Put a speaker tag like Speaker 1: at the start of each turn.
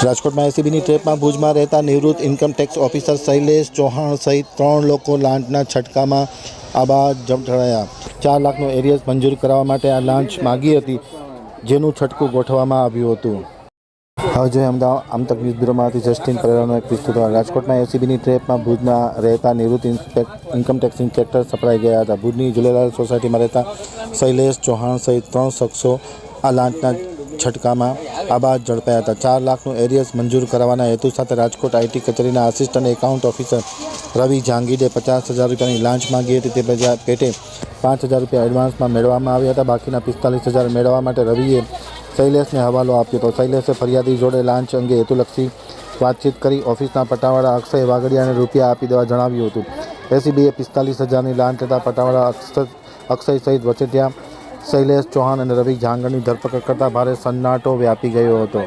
Speaker 1: રાજકોટમાં એસીબીની ટ્રેપમાં ભુજમાં રહેતા નિવૃત્ત ઇન્કમટેક્સ ઓફિસર શૈલેષ ચૌહાણ સહિત 3 લોકો લાંચના છટકામાં આબાદ ઝડપાયા। 4 લાખનું એરિયર્સ મંજૂર કરવા માટે આ લાંચ માગી હતી, જેનું છટકું ગોઠવવામાં આવ્યું હતું। હવે જોઈએ અમદાવાદ આમતક ન્યૂઝ બ્યુરોમાંથી જસ્ટિન પરેરાનો એક વિસ્તૃત અહેવાલ। રાજકોટમાં એસીબીની ટ્રેપમાં ભુજમાં રહેતા નિવૃત્ત ઇન્કમટેક્સ ઇન્સ્પેક્ટર સપડાઈ ગયા હતા। ભુજની ઝૂલેલાલ સોસાયટીમાં રહેતા શૈલેષ ચૌહાણ સહિત 3 શખ્સો આ લાંચના છટકામાં આબાદ ઝડપાયા હતા। 4 લાખનું એરિયર્સ મંજૂર કરવાના હેતુ સાથે રાજકોટ આઈટી કચેરીના આસિસ્ટન્ટ એકાઉન્ટ ઓફિસર રવિ જાંગીરે 50,000 રૂપિયાની લાંચ માંગી હતી। તે પેટે 5,000 રૂપિયા એડવાન્સમાં મેળવવામાં આવ્યા હતા। બાકીના 45,000 મેળવવા માટે રવિએ શૈલેષને હવાલો આપ્યો હતો। શૈલેષે ફરિયાદી જોડે લાંચ અંગે હેતુલક્ષી વાતચીત કરી ઓફિસના પટાવાળા અક્ષય વાગડિયાને રૂપિયા આપી દેવા જણાવ્યું હતું। એસીબીએ 45,000ની લાંચ લેતા પટાવાળા અક્ષય સહિત વચેટિયા શૈલેષ ચૌહાણ અને રવિ જાંગરની ધરપકડ કરતા ભારે સન્નાટો વ્યાપી ગયો હતો।